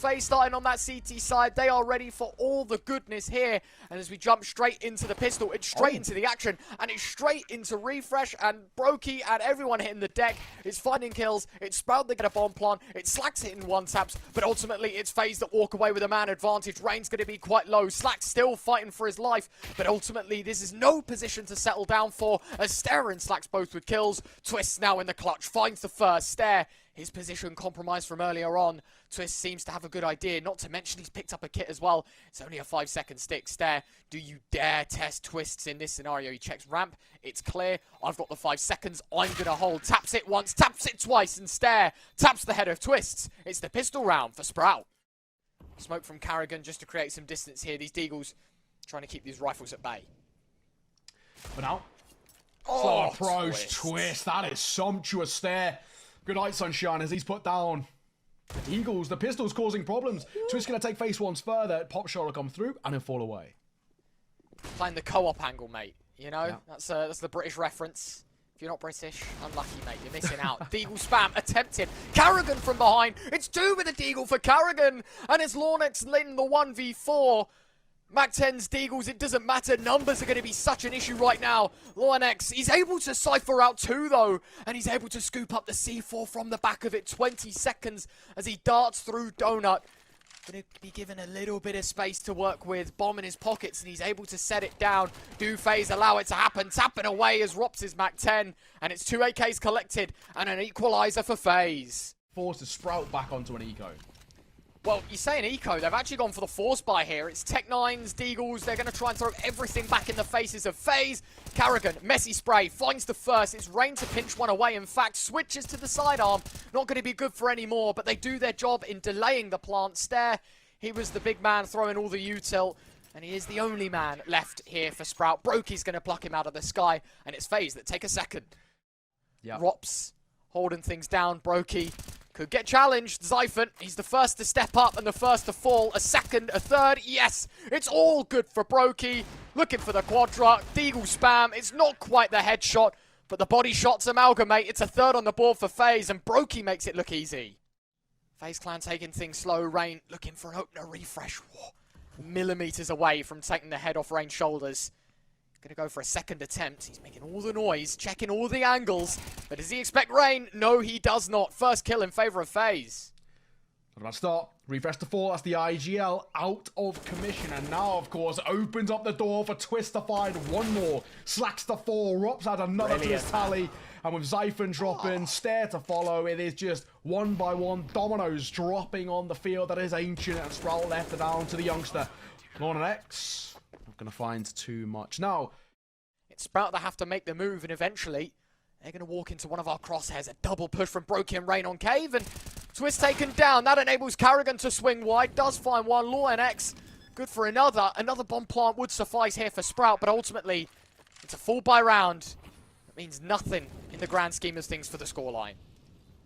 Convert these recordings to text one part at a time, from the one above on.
FaZe starting on that CT side. They are ready for all the goodness here. And as we jump straight into the pistol, it's straight into the action. And it's straight into Refresh. And Brokey and everyone hitting the deck. It's finding kills. It's Sprout that get a bomb plant. It's Slacks hitting one taps. But ultimately, it's FaZe that walk away with a man advantage. Rain's going to be quite low. Slacks still fighting for his life. But ultimately, this is no position to settle down for. As Stair and Slacks both with kills. Twist now in the clutch. Finds the first. Stair, his position compromised from earlier on. Twist seems to have a good idea. Not to mention he's picked up a kit as well. It's only a 5-second stick. Stair, do you dare test Twists in this scenario? He checks ramp. It's clear. I've got the 5 seconds. I'm going to hold. Taps it once. Taps it twice. And Stair taps the head of Twists. It's the pistol round for Sprout. Smoke from Carrigan just to create some distance here. These Deagles trying to keep these rifles at bay. But now, oh, approach, Twist. That is sumptuous. Stair. Good night, Sunshine, as he's put down the Eagles. The pistol's causing problems. Twist going to take face once further. Pop shot will come through and then fall away. Playing the co-op angle, mate. You know, yeah. That's the British reference. If you're not British, unlucky, mate. You're missing out. Deagle spam attempted. Carrigan from behind. It's 2 with a Deagle for Carrigan. And it's Lornex leading the 1v4. Mac 10's Deagles, it doesn't matter. Numbers are going to be such an issue right now. Lornex, he's able to cypher out 2 though. And he's able to scoop up the C4 from the back of it. 20 seconds as he darts through Donut. Going to be given a little bit of space to work with. Bomb in his pockets and he's able to set it down. Do FaZe allow it to happen? Tapping away as Rops is Mac 10. And it's 2 AKs collected and an equalizer for FaZe. Forced to Sprout back onto an eco. Well, you say an eco, they've actually gone for the force buy here. It's Tech-9s, Deagles, they're going to try and throw everything back in the faces of FaZe. Carrigan, messy spray, finds the first. It's Rain to pinch one away, in fact, switches to the sidearm. Not going to be good for any more, but they do their job in delaying the plant. Stair, he was the big man throwing all the util, and he is the only man left here for Sprout. Brokey's going to pluck him out of the sky, and it's FaZe that take a second. Yep. Rops holding things down, Brokey could get challenged. Zyphon, he's the first to step up and the first to fall. A second, a third, yes! It's all good for Brokey. Looking for the quadra. Deagle spam, it's not quite the headshot, but the body shots amalgamate. It's a third on the board for FaZe, and Brokey makes it look easy. FaZe Clan taking things slow. Rain looking for an opener. Refresh. Whoa. Millimeters away from taking the head off Rain's shoulders. Gonna go for a second attempt. He's making all the noise, checking all the angles. But does he expect Rain? No, he does not. First kill in favor of FaZe. Not about start. Refresh to 4. That's the IGL out of commission. And now, of course, opens up the door for Twist to find one more. Slacks to 4. Rops out another to his tally. And with Zyphon dropping, Stair to follow, it is just one by one dominoes dropping on the field. That is Ancient, and Sprout left it down to the youngster. Lornex. Not going to find too much. Now, it's Sprout that have to make the move, and eventually they're going to walk into one of our crosshairs. A double push from Brokey and Rain on Cave, and Twist taken down. That enables Carrigan to swing wide. Does find one. Lornex, good for another. Another bomb plant would suffice here for Sprout, but ultimately it's a full buy round. That means nothing in the grand scheme of things for the scoreline.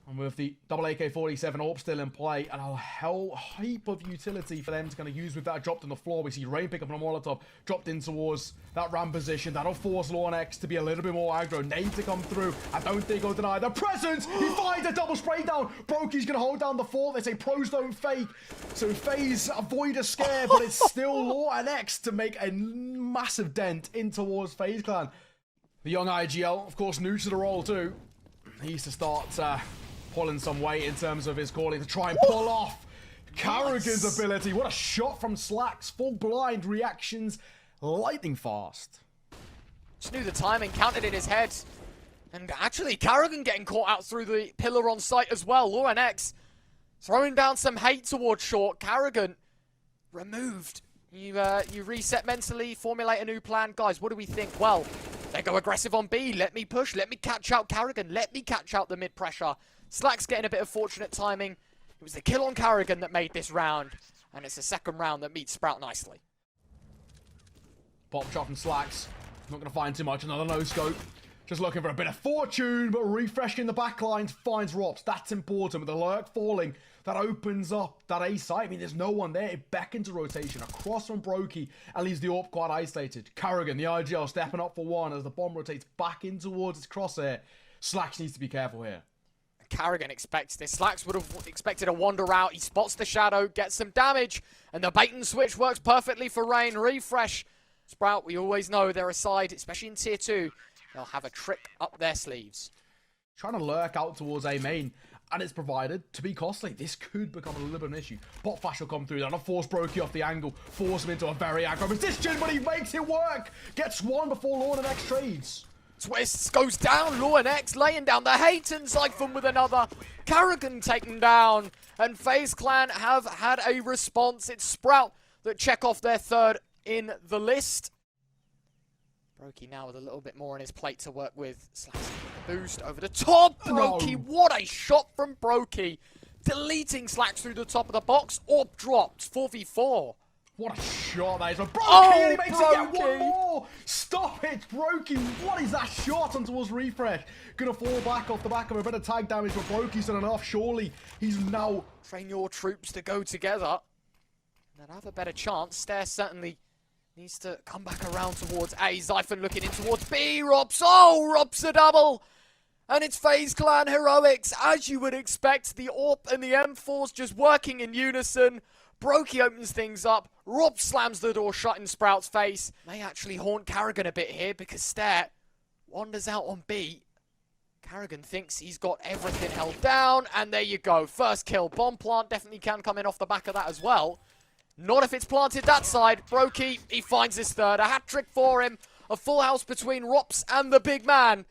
And with the double AK-47 AWP still in play, and a hell heap of utility for them to kind of use with that dropped on the floor. We see Rain pick up a Molotov, dropped in towards that ramp position. That'll force Lornex to be a little bit more aggro. Nade to come through. I don't think he'll deny the presence. He finds a double spray down. Brokey's going to hold down the fort. They say pros don't fake. So FaZe avoid a scare, but it's still Lornex to make a massive dent in towards FaZe Clan. The young IGL, of course, new to the role too. He needs to start pulling some weight in terms of his calling to try and pull off Carrigan's ability. What a shot from Slacks. Full blind reactions, lightning fast. Just knew the timing, counted in his head. And actually, Carrigan getting caught out through the pillar on site as well. Lornex throwing down some hate towards short. Carrigan removed. You reset mentally, formulate a new plan. Guys, what do we think? Well, they go aggressive on B. Let me push. Let me catch out Carrigan. Let me catch out the mid-pressure. Slack's getting a bit of fortunate timing. It was the kill on Carrigan that made this round. And it's the second round that meets Sprout nicely. Pop shot from Slacks. Not going to find too much. Another no-scope. Just looking for a bit of fortune, but refreshing the backlines finds Rops. That's important. With the lurk falling, that opens up that A site. I mean, there's no one there. It beckons a rotation across from Brokey and leaves the AWP quite isolated. Carrigan, the IGL, stepping up for one as the bomb rotates back in towards its crosshair. Slacks needs to be careful here. Carrigan expects this. Slacks would have expected a wander out. He spots the shadow, gets some damage, and the bait and switch works perfectly for Rain. Refresh. Sprout, we always know they're a side, especially in tier 2. They'll have a trick up their sleeves. Trying to lurk out towards A main, and it's provided to be costly. This could become a little bit of an issue. Bot flash will come through. That'll force Brokey off the angle, force him into a very aggro position, but he makes it work. Gets one before Lorna next trades. Twists goes down. Lorna X laying down the hate, and Zyphon with another. Carrigan taken down, and FaZe Clan have had a response. It's Sprout that check off their third in the list. Brokey now with a little bit more on his plate to work with. Slacks the boost over the top. Brokey, No. what a shot from Brokey. Deleting Slacks through the top of the box. Orb dropped. 4v4. What a shot that is. Brokey, Oh, and he makes it get Brokey. one more. Stop it, Brokey. What is that shot on towards Refresh? Gonna fall back off the back of a bit of tag damage, but Brokey's done enough. Surely he's now... Train your troops to go together. And have a better chance. Stair certainly needs to come back around towards A. Zyphon looking in towards B. Rops. Oh, Rops a double. And it's FaZe Clan heroics. As you would expect, the AWP and the M4s just working in unison. Brokey opens things up. Rob slams the door shut in Sprout's face. May actually haunt Carrigan a bit here because Stair wanders out on B. Carrigan thinks he's got everything held down. And there you go. First kill. Bomb plant definitely can come in off the back of that as well. Not if it's planted that side. Brokey, he finds his third. A hat-trick for him. A full house between Rops and the big man.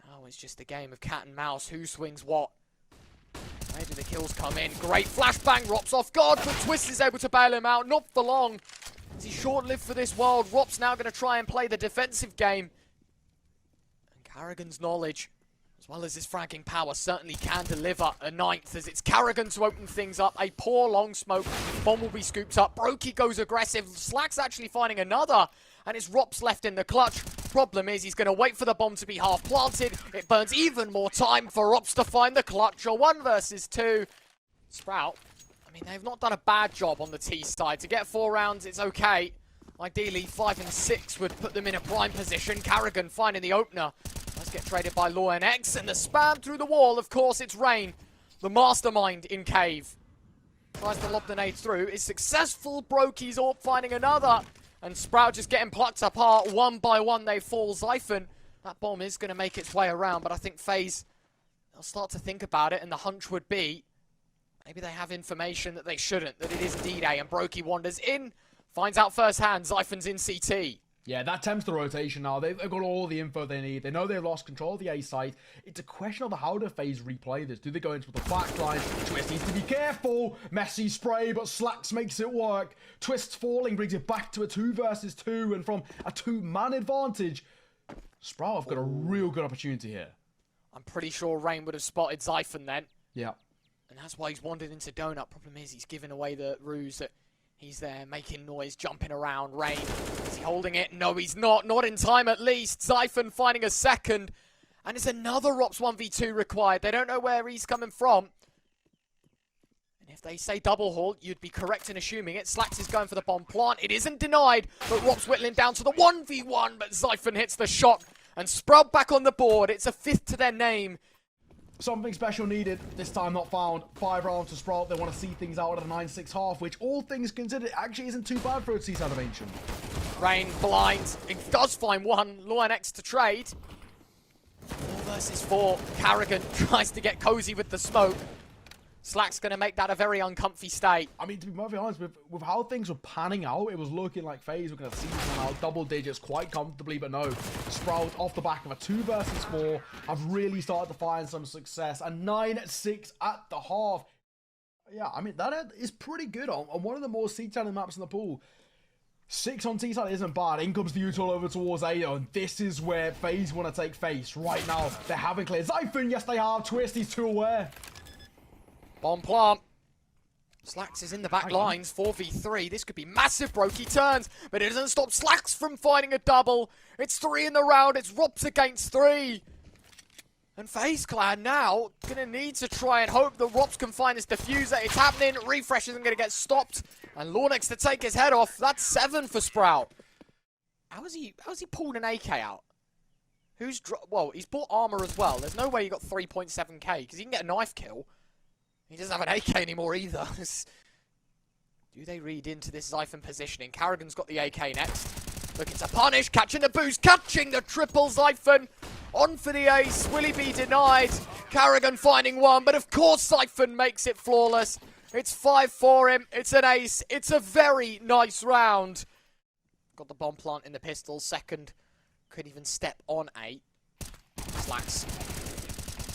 Now it's just a game of cat and mouse. Who swings what? Where do the kills come in? Great flashbang. Rops off guard, but Twist is able to bail him out. Not for long. Is he short-lived for this world? Rops now going to try and play the defensive game. And Carrigan's knowledge, as well as his fragging power, certainly can deliver a ninth, as it's Carrigan to open things up. A poor long smoke. Bomb will be scooped up. Brokey goes aggressive. Slack's actually finding another, and it's Rops left in the clutch. Problem is, he's going to wait for the bomb to be half planted. It burns even more time for Rops to find the clutch. A 1 versus 2. Sprout, I mean, they've not done a bad job on the T side. To get 4 rounds, it's okay. Ideally, 5 and 6 would put them in a prime position. Carrigan finding the opener. Let's get traded by Law NX, and the spam through the wall. Of course, it's Rain, the mastermind in Cave. Tries to lob the nade through. Is successful. Brokey's AWP finding another. And Sprout just getting plucked apart. 1 by 1 they fall. Zyphon, that bomb is going to make its way around, but I think FaZe, they'll start to think about it, and the hunch would be, maybe they have information that they shouldn't, that it is D-Day, and Brokey wanders in, finds out firsthand, Zyphon's in CT. Yeah, that tempts the rotation now. They've got all the info they need. They know they've lost control of the A side. It's a question of how do FaZe replay this. Do they go into the back line? Twist needs to be careful. Messy spray, but Slacks makes it work. Twist falling brings it back to a 2 versus 2. And from a 2-man advantage, Sprout have got a real good opportunity here. I'm pretty sure Rain would have spotted Zyphon then. Yeah. And that's why he's wandered into Donut. Problem is he's given away the ruse that he's there making noise, jumping around. Rain, is he holding it? No, he's not. Not in time at least. Zyphon finding a second. And it's another Rops 1v2 required. They don't know where he's coming from. And if they say double haul, you'd be correct in assuming it. Slacks is going for the bomb plant. It isn't denied, but Rops whittling down to the 1v1. But Zyphon hits the shot. And Sprout back on the board. It's a 5th to their name. Something special needed, this time not found. 5 rounds to Sprout. They want to see things out at a 9-6 half, which all things considered actually isn't too bad for a Seaside of Ancient. Rain blinds. It does find one. Law NX to trade. 4 versus 4. Carrigan tries to get cozy with the smoke. Slack's going to make that a very uncomfy stay. I mean, to be perfectly honest, with how things were panning out, it was looking like FaZe were going to see them out double digits quite comfortably, but no. Sprout, off the back of a 2 versus 4, have really started to find some success. A 9-6 at the half. Yeah, I mean, that is pretty good on one of the more seat-challenging maps in the pool. 6 on T-side isn't bad. In comes the Utah over towards A, and this is where FaZe want to take face right now. They haven't cleared Zyphon. Yes, they have. Twist, he's too aware. Bomb plant. Slacks is in the back lines. 4v3. This could be massive. Brokey turns, but it doesn't stop Slacks from finding a double. It's 3 in the round. It's Rops against 3. And FaZe Clan now going to need to try and hope that Rops can find this diffuser. It's happening. Refresh isn't going to get stopped. And Lornex to take his head off. That's 7 for Sprout. How has he pulled an AK out? Well, he's bought armor as well. There's no way he got 3.7k, because he can get a knife kill. He doesn't have an AK anymore either. Do they read into this Zyphon positioning? Karrigan's got the AK next. Looking to punish, catching the boost, catching the triple Zyphon. On for the ace, will he be denied? Karrigan finding one, but of course Zyphon makes it flawless. It's 5 for him, it's an ace, it's a very nice round. Got the bomb plant in the pistol, second. Could even step on A. Slacks.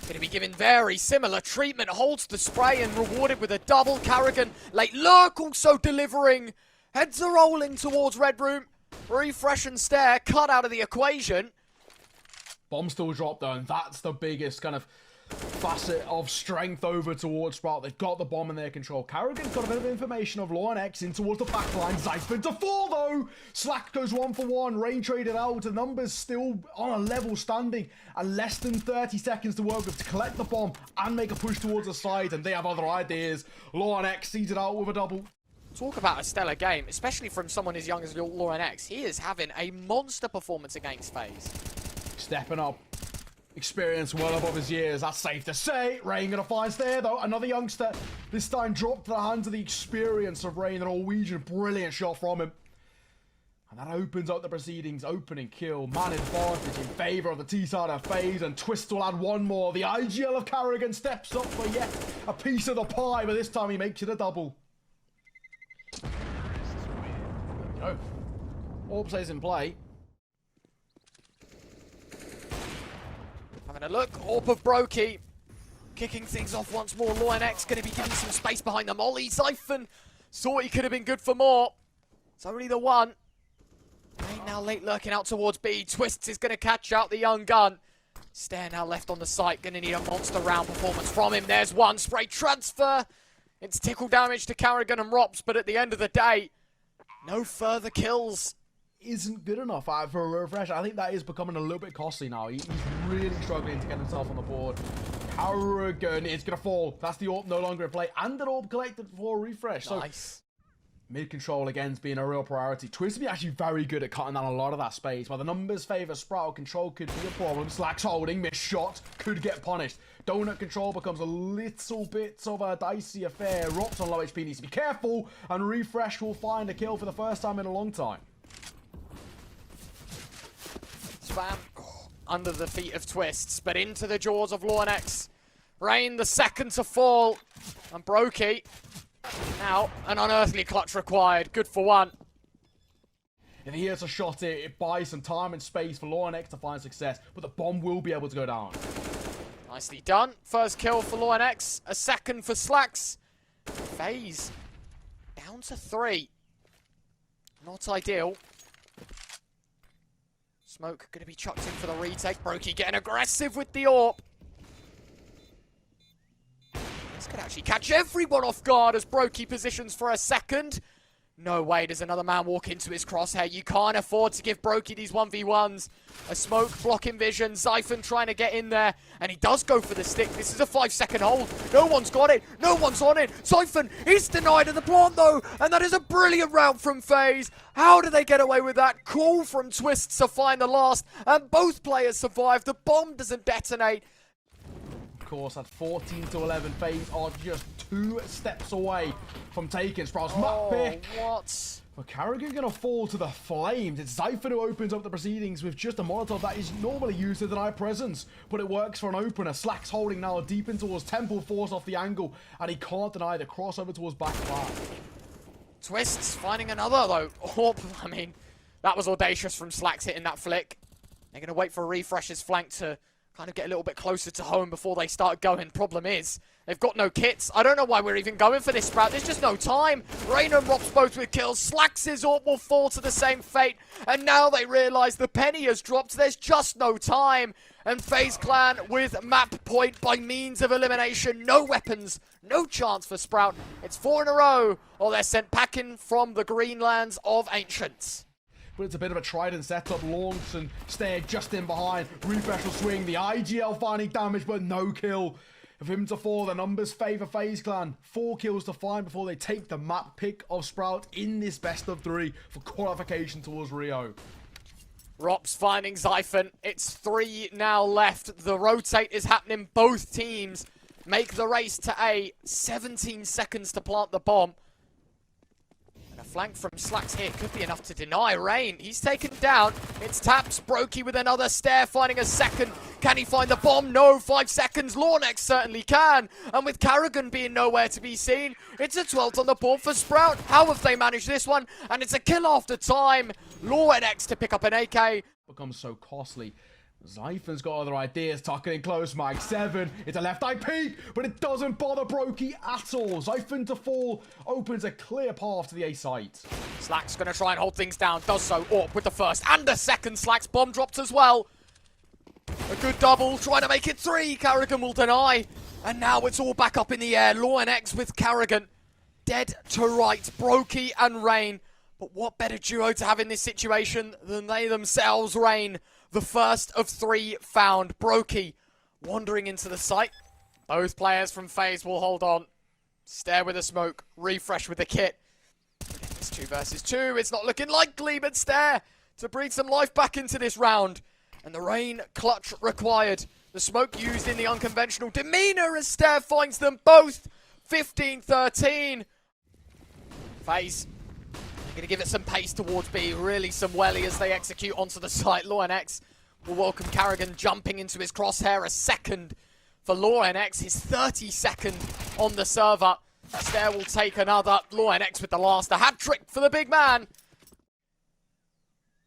Gonna be given very similar treatment, holds the spray and rewarded with a double. Karrigan, late lurk also delivering. Heads are rolling towards Red Room. Refresh and stare, cut out of the equation. Bomb still dropped though, and that's the biggest kind of facet of strength over towards Sprout. They've got the bomb in their control. Karrigan's got a bit of information of Law and X in towards the back line. Zyphon to 4 though! Slack goes 1 for 1. Rain traded out. The numbers still on a level standing. And less than 30 seconds to work with to collect the bomb and make a push towards the side. And they have other ideas. Law and X sees it out with a double. Talk about a stellar game, especially from someone as young as Lauren X. He is having a monster performance against FaZe. Stepping up. Experience well above his years, that's safe to say. Rain gonna find there though. Another youngster, this time dropped to the hands of the experience of Rain, the Norwegian. Brilliant shot from him. And that opens up the proceedings. Opening kill, man advantage in favor of the T-side of FaZe, and Twist will add one more. The IGL of Karrigan steps up for yet a piece of the pie, but this time he makes it a double. There we go. Orb stays in play. Having a look, AWP of Brokey. Kicking things off once more. Lauren X going to be giving some space behind the molly. Zyphon thought he could have been good for more. It's only the one. Rain now late lurking out towards B. Twists is going to catch out the young gun. Stare now left on the site. Going to need a monster round performance from him. There's one. Spray transfer. It's tickle damage to Karrigan and Rops, but at the end of the day, no further kills. Isn't good enough for a refresh. I think that is becoming a little bit costly now. He's really struggling to get himself on the board. Karrigan is going to fall. That's the AWP no longer in play. And an AWP collected for a refresh. Nice. So mid-control again is being a real priority. Twist be actually very good at cutting down a lot of that space. While the numbers favour Sprout, control could be a problem. Slack's holding, missed shot, could get punished. Donut control becomes a little bit of a dicey affair. Rops on low HP needs to be careful. And refresh will find a kill for the first time in a long time. Spam under the feet of Twists, but into the jaws of Lauren X. Rain the second to fall. And Brokey. Now, an unearthly clutch required. Good for one. If he hits a shot, it buys some time and space for Lauren X to find success, but the bomb will be able to go down. Nicely done. First kill for Lauren X. A second for Slacks. FaZe down to 3. Not ideal. Smoke going to be chucked in for the retake. Brokey getting aggressive with the AWP. This could actually catch everyone off guard as Brokey positions for a second. No way does another man walk into his crosshair. You can't afford to give Brokey these 1v1s. A smoke blocking vision. Zyphon trying to get in there. And he does go for the stick. This is a 5-second hold. No one's got it. No one's on it. Zyphon is denied in the plant though. And that is a brilliant round from FaZe. How do they get away with that? Call from Twists to find the last. And both players survive. The bomb doesn't detonate. Of course, at 14-11, FaZe are just 2 steps away from taking Sprout's map pick. What? But Karrigan gonna fall to the flames. It's Zyphon who opens up the proceedings with just a Molotov that is normally used to deny presence, but it works for an opener. Slack's holding now deep in towards Temple, force off the angle, and he can't deny the crossover towards back flat. Twists finding another though. AWP, I mean, that was audacious from Slacks hitting that flick. They're gonna wait for Refresh's flank to kind of get a little bit closer to home before they start going. Problem is, they've got no kits. I don't know why we're even going for this Sprout. There's just no time. Rain and Rops both with kills. Slacks' AWP will fall to the same fate. And now they realise the penny has dropped. There's just no time. And FaZe Clan with map point by means of elimination. No weapons. No chance for Sprout. It's 4 in a row, or they're sent packing from the Greenlands of Ancients. But it's a bit of a Trident setup. Launch and stare just in behind. Refresh will swing. The IGL finding damage, but no kill. For him to fall, the numbers favour FaZe Clan. 4 kills to find before they take the map pick of Sprout in this best of 3 for qualification towards Rio. Rops finding Zyphon. It's 3 now left. The rotate is happening. Both teams make the race to A. 17 seconds to plant the bomb. And a flank from Slacks here could be enough to deny Rain. He's taken down. It's Taps. Brokey with another stare, finding a second. Can he find the bomb? No, 5 seconds. Lornex certainly can. And with Karrigan being nowhere to be seen, it's a 12th on the board for Sprout. How have they managed this one? And it's a kill after time. Lornex to pick up an AK. Becomes so costly. Zyphon's got other ideas, tucking in close, Mag 7. It's a left eye peek, but it doesn't bother Brokey at all. Zyphon to fall opens a clear path to the A site. Slack's going to try and hold things down. Does so. Orp with the first and the second. Slack's bomb dropped as well. A good double, trying to make it 3. Karrigan will deny. And now it's all back up in the air. Law X with Karrigan. Dead to right. Brokey and Rain. But what better duo to have in this situation than they themselves, Rain. The first of 3 found. Brokey wandering into the site. Both players from FaZe will hold on. Stare with a smoke. Refresh with the kit. It's 2 versus 2. It's not looking likely, but Stare to breathe some life back into this round. And the Rain clutch required. The smoke used in the unconventional demeanor as Stare finds them both. 15-13. FaZe going to give it some pace towards B. Really some welly as they execute onto the site. LawNX will welcome Karrigan jumping into his crosshair. A second for LawNX. His 32nd on the server. Stare will take another. LawNX with the last. A hat trick for the big man.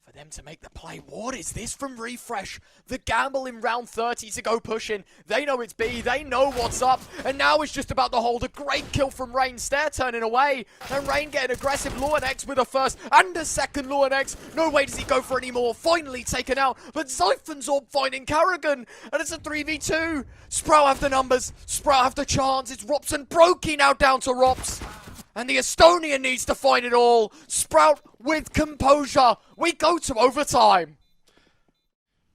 For them to make the play. What is this from Refresh? The gamble in round 30 to go pushing. They know it's B. They know what's up. And now it's just about the hold. A great kill from Rain. Stare turning away. And Rain getting aggressive. LawNX with a first and a second. LawNX. No way does he go for any more. Finally taken out. But Zyphon's Orb finding Karrigan. And it's a 3v2. Sprout have the numbers. Sprout have the chance. It's Rops and Brokey now down to Rops. And the Estonian needs to find it all. Sprout with composure. We go to overtime.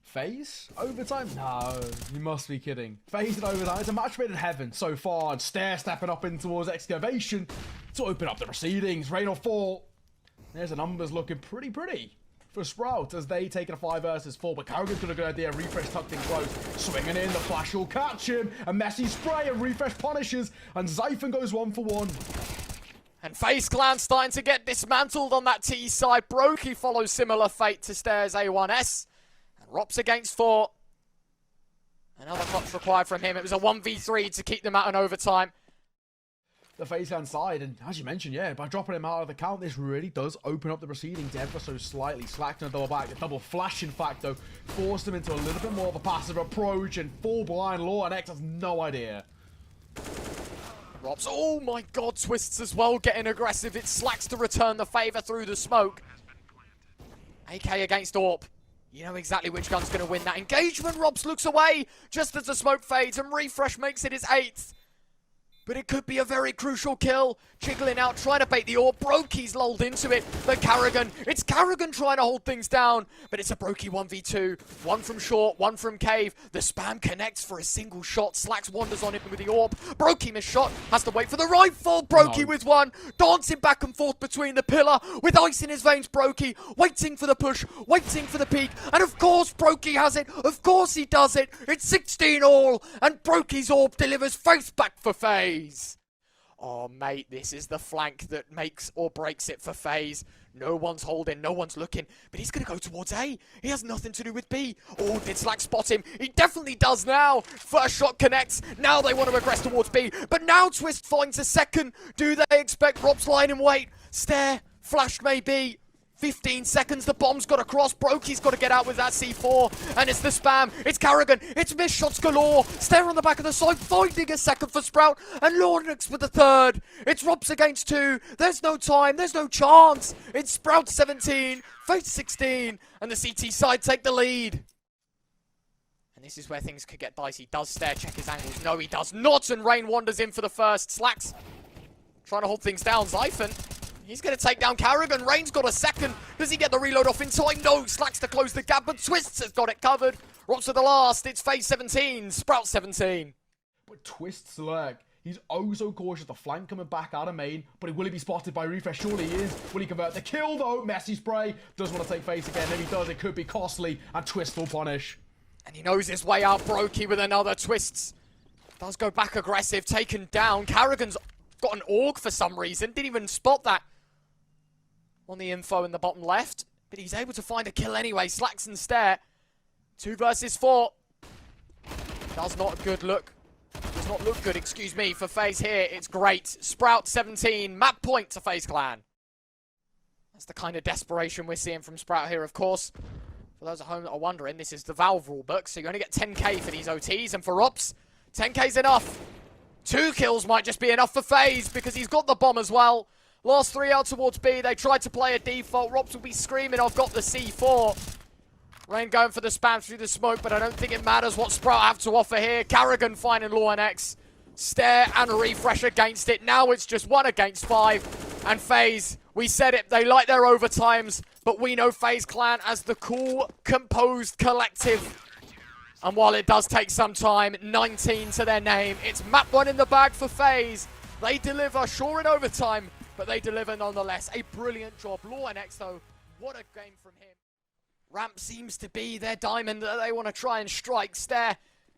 FaZe? Overtime? No, you must be kidding. FaZe in overtime. It's a match made in heaven so far. And Stare stepping up in towards Excavation to open up the proceedings. Rain or fall. There's the numbers looking pretty for Sprout as they take a 5 versus 4. But Karrigan's got a good idea. Refresh tucked in close. Swinging in. The flash will catch him. A messy spray and Refresh punishes. And Zyphon goes 1 for 1. And FaZe Clan starting to get dismantled on that T side. Brokey follows similar fate to Stare's A1S. And Rops against 4. Another clutch required from him. It was a 1v3 to keep them out in overtime. The FaZe Clan side, and as you mentioned, yeah, by dropping him out of the count, this really does open up the proceedings ever so slightly. Slacked on a double back, a double flash, in fact, though, forced him into a little bit more of a passive approach, and full blind LawNX has no idea. Rops, oh my god, Twists as well, getting aggressive. It Slacks to return the favour through the smoke. AK against Orp. You know exactly which gun's going to win that engagement. Rops looks away just as the smoke fades, and Refresh makes it his 8th. But it could be a very crucial kill. Chiggling out, trying to bait the Orb. Brokey's lulled into it. But Karrigan, it's Karrigan trying to hold things down. But it's a Brokey 1v2. 1 from short, 1 from cave. The spam connects for a single shot. Slacks wanders on him with the Orb. Brokey missed shot, has to wait for the rifle. Brokey with 1. Dancing back and forth between the pillar. With ice in his veins, Brokey. Waiting for the push, waiting for the peak. And of course Brokey has it. Of course he does it. It's 16 all. And Brokey's Orb delivers faith back for FaZe. Oh, mate, this is the flank that makes or breaks it for FaZe. No one's holding, no one's looking, but he's going to go towards A. He has nothing to do with B. Oh, did Slack spot him? He definitely does now. First shot connects. Now they want to aggress towards B, but now Twist finds a second. Do they expect Rob's line and wait? Stare, flashed maybe. 15 seconds, the bomb's got to cross. Brokey's got to get out with that C4. And it's the spam. It's Karrigan. It's missed shots galore. Stare on the back of the side, finding a second for Sprout. And LawNX with the 3rd. It's Robs against 2. There's no time. There's no chance. It's Sprout 17, FaZe 16. And the CT side take the lead. And this is where things could get dicey. Does Stare check his angles? No, he does not. And Rain wanders in for the first. Slacks trying to hold things down. Zyphon. He's going to take down Karrigan. Rain's got a second. Does he get the reload off in time? No. Slacks to close the gap, but Twists has got it covered. Rops to the last. It's FaZe 17, Sprout 17. But Twists lurk. He's oh so cautious. The flank coming back out of main, but will he be spotted by Refresh? Surely he is. Will he convert the kill though? Messy spray. Does want to take FaZe again. If he does, it could be costly, and Twist will punish. And he knows his way out. Brokey with another. Twists does go back aggressive, taken down. Carrigan's got an AUG for some reason. Didn't even spot that on the info in the bottom left. But he's able to find a kill anyway. Slacks and Stare. 2 versus 4. Does not look good, excuse me, for FaZe here. It's great. Sprout 17. Map point to FaZe Clan. That's the kind of desperation we're seeing from Sprout here, of course. For those at home that are wondering, this is the Valve rulebook, so you only get 10k for these OTs. And for Ops, 10k's enough. 2 kills might just be enough for FaZe because he's got the bomb as well. Last 3 out towards B. They tried to play a default. Rops will be screaming, I've got the C4. Rain going for the spam through the smoke, but I don't think it matters what Sprout have to offer here. Carrigan finding LawNX. Stare and Refresh against it. Now it's just 1 against 5. And FaZe, we said it, they like their overtimes, but we know FaZe Clan as the cool, composed collective. And while it does take some time, 19 to their name, it's map 1 in the bag for FaZe. They deliver, sure in overtime, but they deliver nonetheless. A brilliant job. LawNX though, what a game from him. Ramp seems to be their diamond that they want to try and strike. Stare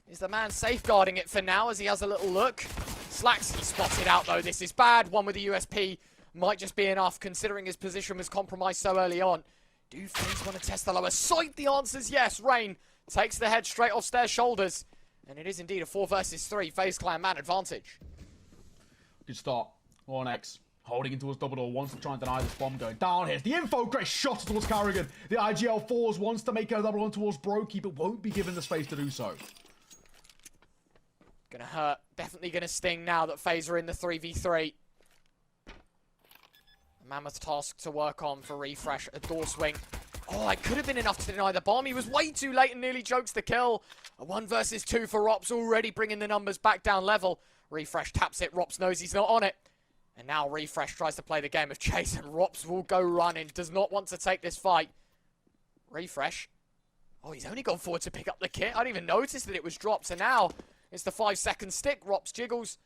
is the man safeguarding it for now as he has a little look. Slacks, he spotted out though. This is bad. 1 with a USP might just be enough considering his position was compromised so early on. Do FaZe want to test the lower sight? The answer's yes. Rain takes the head straight off Stare's shoulders. And it is indeed a 4 versus 3. FaZe Clan man advantage. Good start. LawNX. Holding into his double door, wants to try and deny this bomb going down. Here's the info. Great shot towards Carrigan. The IGL4s wants to make a double on towards Brokey, but won't be given the space to do so. Gonna hurt. Definitely gonna sting now that FaZe are in the 3v3. A mammoth task to work on for Refresh. A door swing. Oh, it could have been enough to deny the bomb. He was way too late and nearly jokes the kill. A 1 versus 2 for Rops, already bringing the numbers back down level. Refresh taps it. Rops knows he's not on it. And now Refresh tries to play the game of chase, and Rops will go running. Does not want to take this fight. Refresh. Oh, he's only gone forward to pick up the kit. I didn't even notice that it was dropped. So now it's the 5-second stick. Rops jiggles.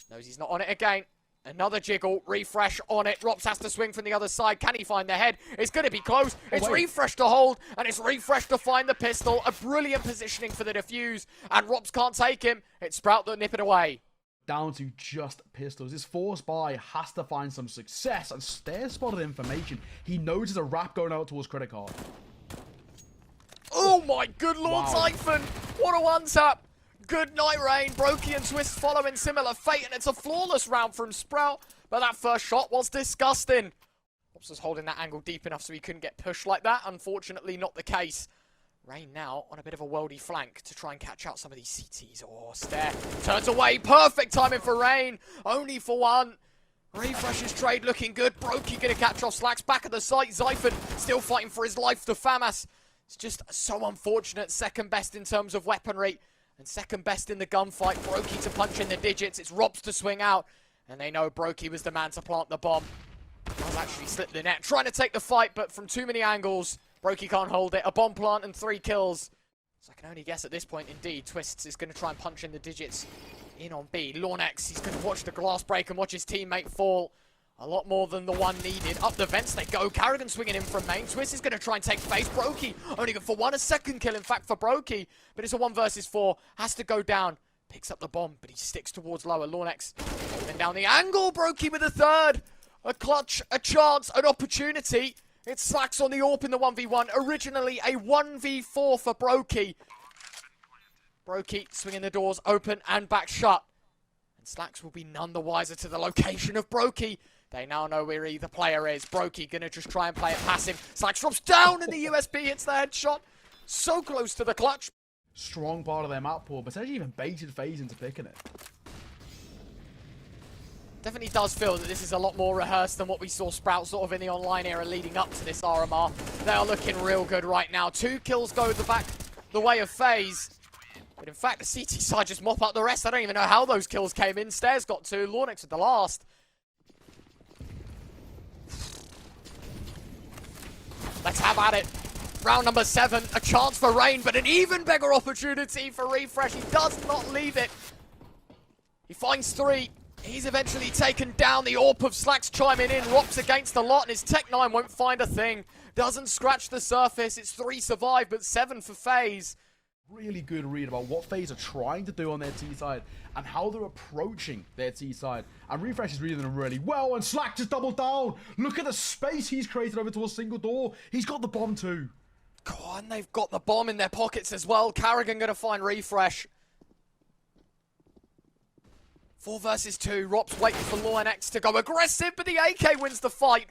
Knows he's not on it again. Another jiggle. Refresh on it. Rops has to swing from the other side. Can he find the head? It's going to be close. It's Refresh to hold, and it's Refresh to find the pistol. A brilliant positioning for the defuse, and Rops can't take him. It's Sprout that nip it away. Down to just pistols. His force buy has to find some success, and Stare spotted information. He knows there's a wrap going out towards credit card. Oh my good lord, wow. Typhon! What a one-tap! Good night, Rain. Brokey and Twist following similar fate, and it's a flawless round from Sprout, but that first shot was disgusting. Ops was holding that angle deep enough so he couldn't get pushed like that. Unfortunately, not the case. Rain now on a bit of a worldy flank to try and catch out some of these CTs. Oh, Stare turns away. Perfect timing for Rain. Only for 1. Refresh's trade looking good. Brokey going to catch off Slacks back at the site. Zyphon still fighting for his life. The FAMAS. It's just so unfortunate. Second best in terms of weaponry and second best in the gunfight. Brokey to punch in the digits. It's Robs to swing out. And they know Brokey was the man to plant the bomb. Does actually slip the net. Trying to take the fight, but from too many angles. Brokey can't hold it. A bomb plant and 3 kills. So I can only guess at this point, indeed, Twists is going to try and punch in the digits in on B. LawNX, he's going to watch the glass break and watch his teammate fall. A lot more than the 1 needed. Up the vents they go. Carrigan swinging in from main. Twist is going to try and take FaZe. Brokey only good for 1. A second kill, in fact, for Brokey. But it's a 1 versus 4. Has to go down. Picks up the bomb, but he sticks towards lower. LawNX holding down the angle. Brokey with a 3rd. A clutch, a chance, an opportunity. It Slacks on the AWP in the 1v1. Originally a 1v4 for Brokey. Brokey swinging the doors open and back shut. And Slacks will be none the wiser to the location of Brokey. They now know where the player is. Brokey gonna just try and play it passive. Slacks drops down and the USB hits the headshot. So close to the clutch. Strong part of their map pool, but actually even baited FaZe into picking it. Definitely does feel that this is a lot more rehearsed than what we saw Sprout sort of in the online era leading up to this RMR. They are looking real good right now. 2 kills go the way of FaZe. But in fact, the CT side just mop up the rest. I don't even know how those kills came in. Stare's got 2. LawNX with the last. Let's have at it. Round number 7. A chance for Rain, but an even bigger opportunity for Refresh. He does not leave it. He finds 3. He's eventually taken down. The AWP of Slacks chiming in. Rops against the lot, and his Tech9 won't find a thing. Doesn't scratch the surface. It's 3 survive, but 7 for FaZe. Really good read about what FaZe are trying to do on their T side and how they're approaching their T side. And Refresh is reading them really well, and Slack just doubled down. Look at the space he's created over to a single door. He's got the bomb too. Go on, they've got the bomb in their pockets as well. Carrigan going to find Refresh. 4 versus 2. Rops waiting for LawNX to go aggressive, but the AK wins the fight.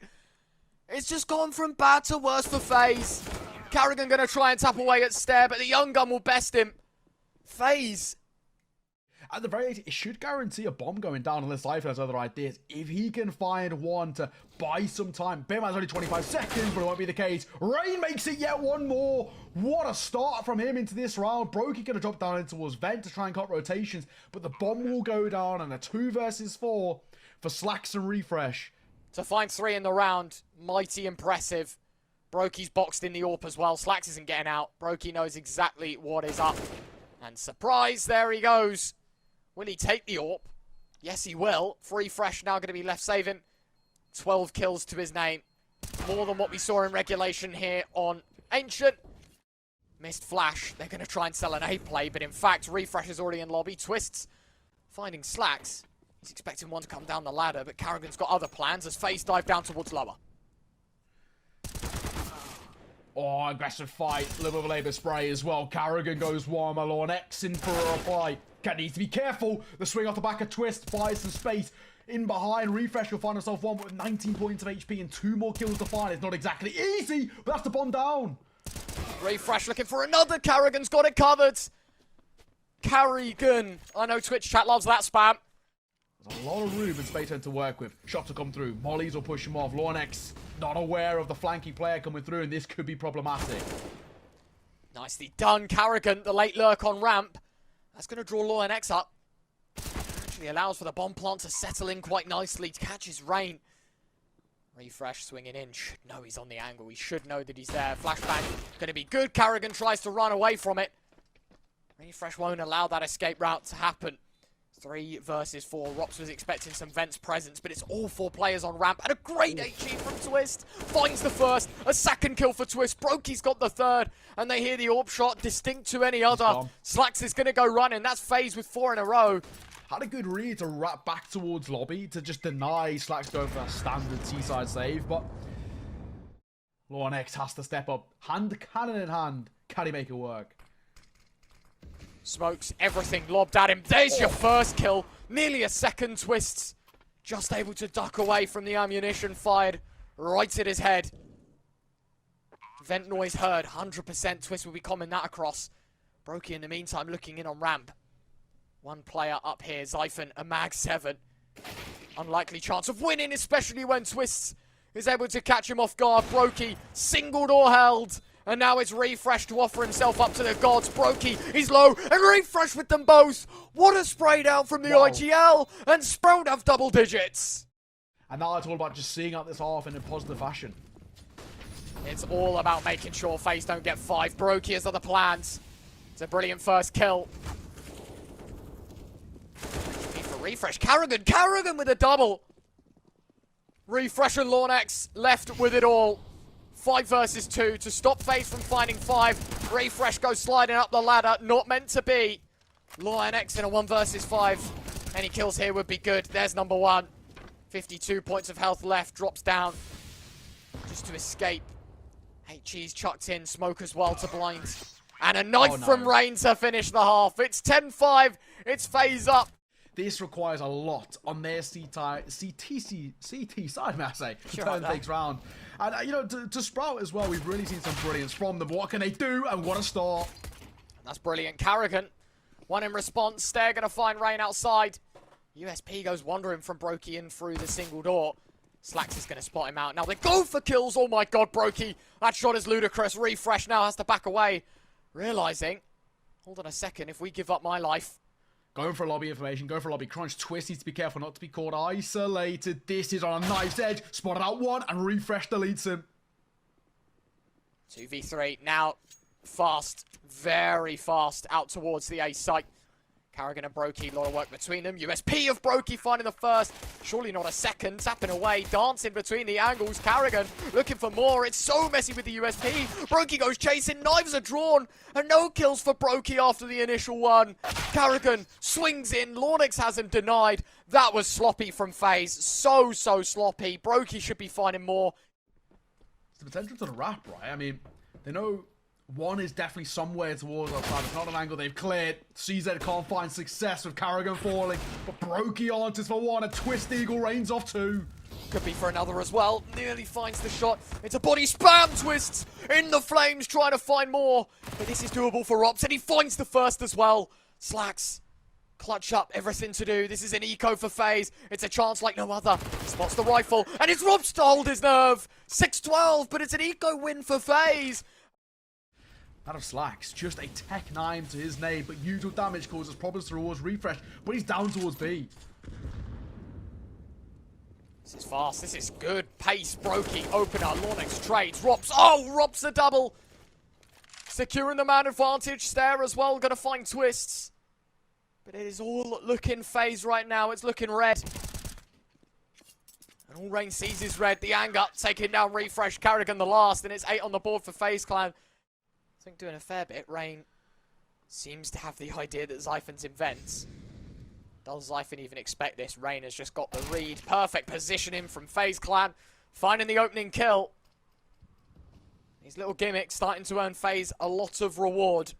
It's just gone from bad to worse for FaZe. Carrigan going to try and tap away at Stair, but the Young Gun will best him. FaZe. At the very least, it should guarantee a bomb going down unless Cypher has other ideas. If he can find one to buy some time. Bear man's only 25 seconds, but it won't be the case. Rain makes it yet one more. What a start from him into this round. Brokey going to drop down in towards Vent to try and cut rotations, but the bomb will go down, and a 2 versus 4 for Slacks and Refresh. To find 3 in the round, mighty impressive. Brokey's boxed in the AWP as well. Slacks isn't getting out. Brokey knows exactly what is up. And surprise, there he goes. Will he take the AWP? Yes, he will. Refresh now going to be left saving. 12 kills to his name. More than what we saw in regulation here on Ancient. Missed flash. They're going to try and sell an A play, but in fact, Refresh is already in lobby. Twists finding Slacks. He's expecting one to come down the ladder, but Carrigan's got other plans as FaZe dive down towards lower. Oh, aggressive fight. A little bit of a labor spray as well. Carrigan goes warm. LawNX in for a reply. Cat needs to be careful. The swing off the back of Twist buys some space. In behind, Refresh will find himself one with 19 points of HP and 2 more kills to find. It's not exactly easy, but that's the bomb down. Refresh looking for another. Carrigan's got it covered. Carrigan. I know Twitch chat loves that spam. There's a lot of room and space to work with. Shots will come through. Mollies will push him off. LawNX not aware of the flanking player coming through, and this could be problematic. Nicely done, Carrigan. The late lurk on ramp. That's going to draw LawNX up. Actually allows for the bomb plant to settle in quite nicely to catch his rain. Refresh swinging in. Should know he's on the angle. He should know that he's there. Flashbang going to be good. Carrigan tries to run away from it. Refresh won't allow that escape route to happen. 3 versus 4. Rops was expecting some Vents presence, but it's all 4 players on ramp. And a great HE from Twist. Finds the first. A second kill for Twist. Brokey's got the third. And they hear the AWP shot distinct to any other. Slacks is going to go running. That's FaZe with 4 in a row. Had a good read to wrap back towards lobby to just deny Slacks going for a standard T-side save, but LawNX has to step up. Hand cannon in hand. Can he make it work? Smokes everything lobbed at him. There's your first kill. Nearly a second. Twists just able to duck away from the ammunition fired right at his head. Vent noise heard. 100% Twist will be coming that across. Brokey in the meantime looking in on ramp. 1 player up here. Zyphon, a mag 7. Unlikely chance of winning, especially when Twists is able to catch him off guard. Brokey singled or held. And now it's Refresh to offer himself up to the gods. Brokey is low, and Refresh with them both. What a spray down from the IGL, and Sprout have double digits. And now it's all about just seeing out this half in a positive fashion. It's all about making sure FaZe don't get 5. Brokey has other plans. It's a brilliant first kill. For Refresh, Carrigan with a double. Refresh and LawNX left with it all. 5 versus 2 to stop FaZe from finding 5. Refresh goes sliding up the ladder. Not meant to be. LawNX in a 1 versus 5. Any kills here would be good. There's number 1. 52 points of health left. Drops down just to escape. HG's chucked in. Smoke as well to blind. And a knife from Rain to finish the half. It's 10-5. It's FaZe up. This requires a lot on their CT side, may I say, to Sure turn things round. And, you know, to Sprout as well, we've really seen some brilliance from them. What can they do? And what a start. That's brilliant. Carrigan, 1 in response. They're going to find Rain outside. USP goes wandering from Brokey in through the single door. Slacks is going to spot him out. Now they go for kills. Oh my god, Brokey. That shot is ludicrous. Refresh now has to back away. Realizing, hold on a second, if we give up my life. Going for lobby information, going for lobby crunch. Twist needs to be careful not to be caught isolated. This is on a knife's edge. Spotted out 1 and Refresh deletes him. 2v3. Now, fast, very fast, out towards the A site. Carrigan and Brokey, a lot of work between them. USP of Brokey finding the first. Surely not a second. Tapping away, dancing between the angles. Carrigan looking for more. It's so messy with the USP. Brokey goes chasing. Knives are drawn. And no kills for Brokey after the initial one. Carrigan swings in. Lawnix hasn't denied. That was sloppy from FaZe. So sloppy. Brokey should be finding more. It's the potential to the wrap, right? I mean, they know one is definitely somewhere towards outside. It's not an angle they've cleared. CZ can't find success with Carrigan falling. But Brokey answers for one. A twist eagle rains off two. Could be for another as well. Nearly finds the shot. It's a body spam twists in the flames, trying to find more. But this is doable for Rops, and he finds the first as well. Slacks. Clutch up, everything to do. This is an eco for FaZe. It's a chance like no other. Spots the rifle, and it's Rops to hold his nerve. 6-12, but it's an eco win for FaZe. Out of Slacks, just a Tech 9 to his name, but usual damage causes problems towards Refresh, but he's down towards B. This is fast, this is good. Pace, Brokey, opener, Lawnix trades, Rops. Oh, Rops a double. Securing the man advantage. Stare as well, gonna find twists. But it is all looking FaZe right now. It's looking red. And all Rain sees is red. The anger taking down Refresh. Carrigan the last, and it's 8 on the board for FaZe Clan. I think doing a fair bit. Rain seems to have the idea that Zyphon's in vents. Does Zyphon even expect this? Rain has just got the read. Perfect positioning from FaZe Clan. Finding the opening kill. These little gimmicks starting to earn FaZe a lot of reward.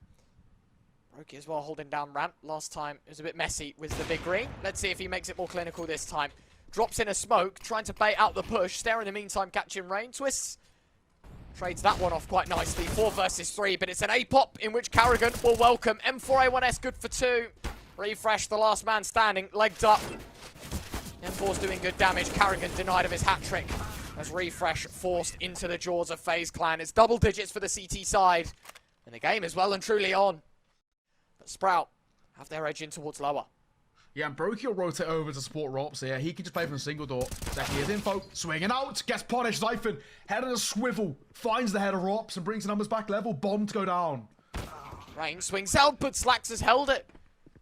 Brokey as well holding down Ramp. Last time it was a bit messy with the big green. Let's see if he makes it more clinical this time. Drops in a smoke, trying to bait out the push. Stare in the meantime catching Rain. Twists. Trades that one off quite nicely. 4 versus 3, but it's an A-pop in which Carrigan will welcome. M4A1S good for 2. Refresh, the last man standing, legged up. M4's doing good damage. Carrigan denied of his hat-trick as Refresh forced into the jaws of FaZe Clan. It's double digits for the CT side. And the game is well and truly on. But Sprout have their edge in towards lower. Yeah, and Brokey will rotate over to support Rops here. He can just play from a single door. Zeki is info, swinging out, gets punished. Zyphon, head on a swivel, finds the head of Rops and brings the numbers back level. Bomb to go down. Rain swings out, but Slacks has held it.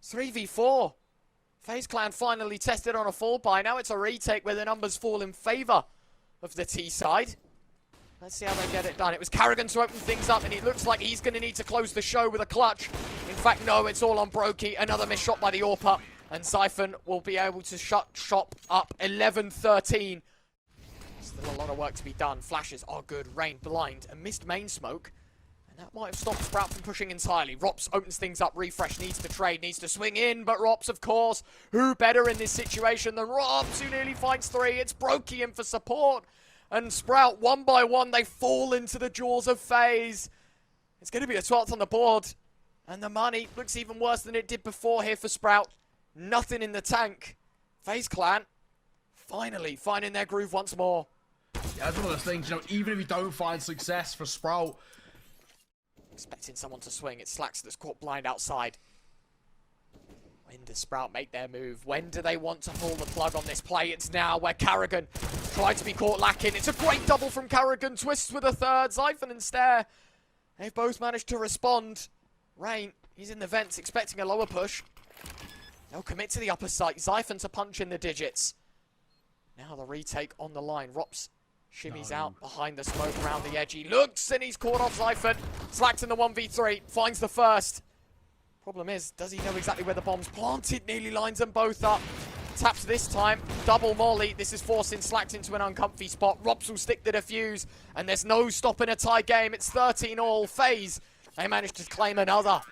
3v4. FaZe Clan finally tested on a fall by. Now it's a retake where the numbers fall in favour of the T side. Let's see how they get it done. It was Carrigan to open things up, and it looks like he's going to need to close the show with a clutch. In fact, no, it's all on Brokey. Another missed shot by the AWP. And Zyphon will be able to shut shop up 11-13. Still a lot of work to be done. Flashes are good. Rain blind. A missed main smoke. And that might have stopped Sprout from pushing entirely. Rops opens things up. Refresh needs to trade, needs to swing in. But Rops, of course, who better in this situation than Rops, who nearly finds 3. It's Brokey in for support. And Sprout, one by one, they fall into the jaws of FaZe. It's going to be a 12th on the board. And the money looks even worse than it did before here for Sprout. Nothing in the tank. FaZe Clan finally finding their groove once more. Yeah, that's one of those things, you know, even if you don't find success for Sprout. Expecting someone to swing. It's Slacks that's caught blind outside. When does Sprout make their move? When do they want to pull the plug on this play? It's now where Carrigan tried to be caught lacking. It's a great double from Carrigan. Twists with a third. Zyphon and Stare. They've both managed to respond. Rain, he's in the vents expecting a lower push. They'll commit to the upper site. Zyphon to punch in the digits. Now the retake on the line. Rops shimmies out behind the smoke around the edge. He looks and he's caught off Zyphon. Slacks in the 1v3. Finds the first. Problem is, does he know exactly where the bomb's planted? Nearly lines them both up. Taps this time. Double molly. This is forcing Slacks into an uncomfy spot. Rops will stick the defuse. And there's no stopping a tie game. It's 13-all. FaZe, they managed to claim another.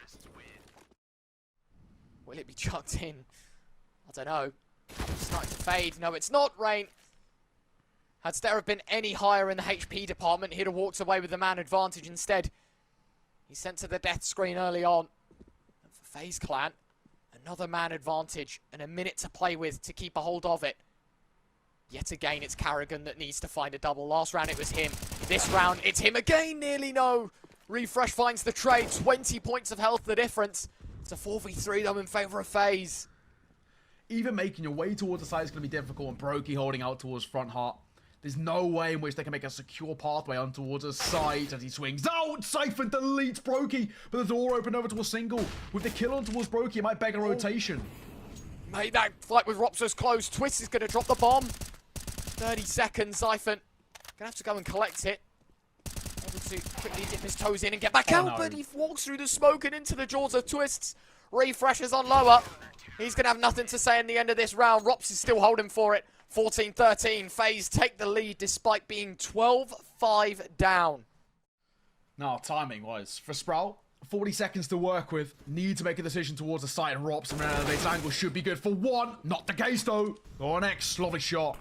Will it be chucked in? I don't know. It's starting to fade. No, it's not. Rain. Had Stare have been any higher in the HP department, he'd have walked away with the man advantage instead. He's sent to the death screen early on. And for FaZe Clan, another man advantage and a minute to play with to keep a hold of it. Yet again, it's Carrigan that needs to find a double. Last round, it was him. This round, it's him again. Nearly no. Refresh finds the trade. 20 points of health, the difference. It's a 4v3 though in favour of FaZe. Even making your way towards the side is going to be difficult, and Brokey holding out towards front heart. There's no way in which they can make a secure pathway on towards a side as he swings out. Syphon deletes Brokey, but the door opened over to a single. With the kill on towards Brokey, it might beg a rotation. Mate, that fight with Rops was close. Twist is going to drop the bomb. 30 seconds, Syphon. Gonna have to go and collect it. Able to quickly dip his toes in and get back out, but he walks through the smoke and into the jaws of Twists. Refreshes on lower. He's gonna have nothing to say in the end of this round. Rops is still holding for it. 14-13. FaZe take the lead despite being 12-5 down. No, timing-wise. For Sprout, 40 seconds to work with. Need to make a decision towards the site, and Rops and this angle should be good for one. Not the case, though. Go on, next. Lovely shot.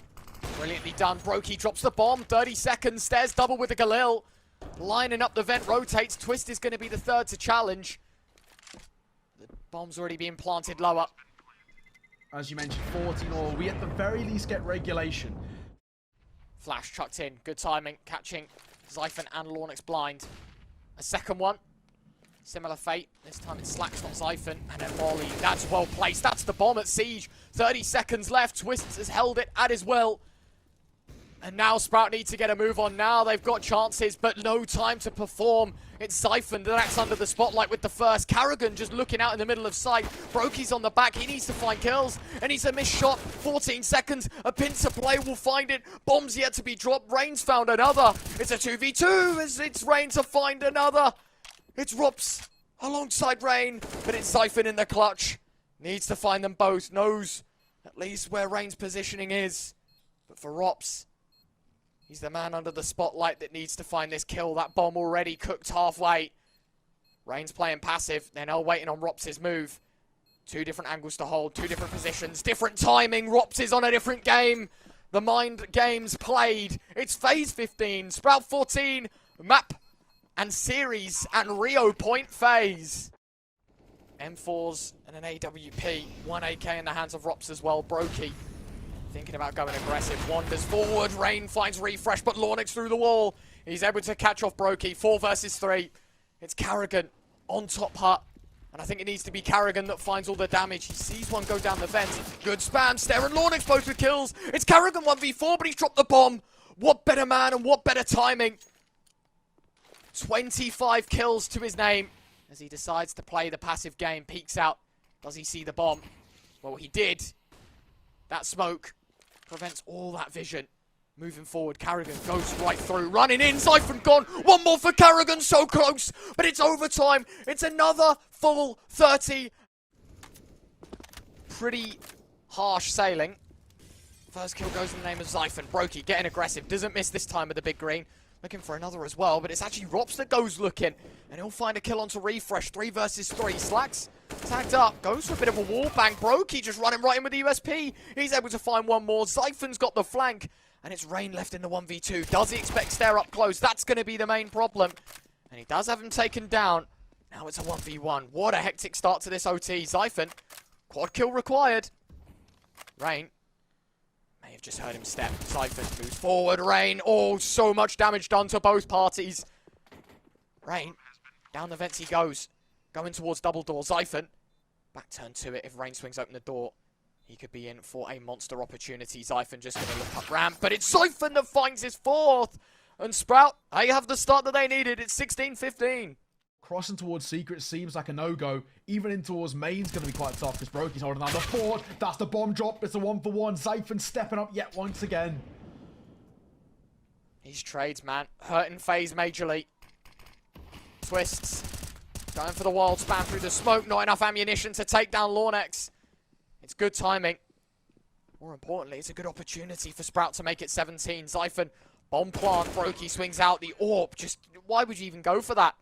Brilliantly done. Brokey drops the bomb. 30 seconds. Stairs double with the Galil. Lining up the vent. Rotates. Twist is going to be the third to challenge. The bomb's already being planted lower. As you mentioned, 14-all. We at the very least get regulation. Flash chucked in. Good timing. Catching Syphon and Lornex blind. A second one. Similar fate. This time it's Slacks, not Syphon. And then Molly. That's well placed. That's the bomb at Siege. 30 seconds left. Twist has held it at his will. And now Sprout need to get a move on. Now they've got chances, but no time to perform. It's Syphon that's under the spotlight with the first. Karrigan just looking out in the middle of sight. Brokey's on the back. He needs to find kills. And he's a missed shot. 14 seconds. A pincer play will find it. Bomb's yet to be dropped. Rain's found another. It's a 2v2 as it's Rain to find another. It's Rops alongside Rain, but it's Syphon in the clutch. Needs to find them both. Knows at least where Rain's positioning is. But for Rops, he's the man under the spotlight that needs to find this kill. That bomb already cooked halfway. Rain's playing passive. They're now waiting on Rops' move. Two different angles to hold, two different positions, different timing. Rops is on a different game. The mind game's played. It's FaZe 15, Sprout 14, map and series and RIO point FaZe. M4s and an AWP. 1 AK in the hands of Rops as well. Brokey thinking about going aggressive. Wanders forward. Rain finds refresh, but Lornex through the wall. He's able to catch off Brokey. 4 versus 3. It's Karrigan on top hut. And I think it needs to be Karrigan that finds all the damage. He sees one go down the vent. Good spam. Stare and Lornex both with kills. It's Karrigan 1v4, but he's dropped the bomb. What better man and what better timing. 25 kills to his name as he decides to play the passive game. Peeks out. Does he see the bomb? Well, he did. That smoke prevents all that vision. Moving forward, Karrigan goes right through. Running in, Syphon gone. One more for Karrigan, so close. But it's overtime. It's another full 30. Pretty harsh sailing. First kill goes in the name of Syphon. Brokey getting aggressive. Doesn't miss this time with the big green. Looking for another as well, but it's actually Rops that goes looking. And he'll find a kill onto Refresh. 3 versus 3. Slacks tagged up. Goes for a bit of a wall bang. Brokey just running right in with the USP. He's able to find one more. Syphon's got the flank. And it's Rain left in the 1v2. Does he expect Stare up close? That's going to be the main problem. And he does have him taken down. Now it's a 1v1. What a hectic start to this OT. Syphon, quad kill required. Rain may have just heard him step. Syphon moves forward. Rain. Oh, so much damage done to both parties. Rain, down the vents he goes. Going towards double door. Syphon, back turn to it if Rain swings open the door. He could be in for a monster opportunity. Syphon just going to look up ramp. But it's Syphon that finds his 4th. And Sprout, they have the start that they needed. It's 16-15. Crossing towards Secret seems like a no-go. Even in towards main's going to be quite tough because Brokey's holding down the fort. That's the bomb drop. It's a 1-for-1. Syphon stepping up yet once again. These trades, man. Hurting FaZe majorly. Twists. Going for the wild spam through the smoke. Not enough ammunition to take down Lornex. It's good timing. More importantly, it's a good opportunity for Sprout to make it 17. Syphon, bomb plant. Brokey swings out the AWP. Just, why would you even go for that?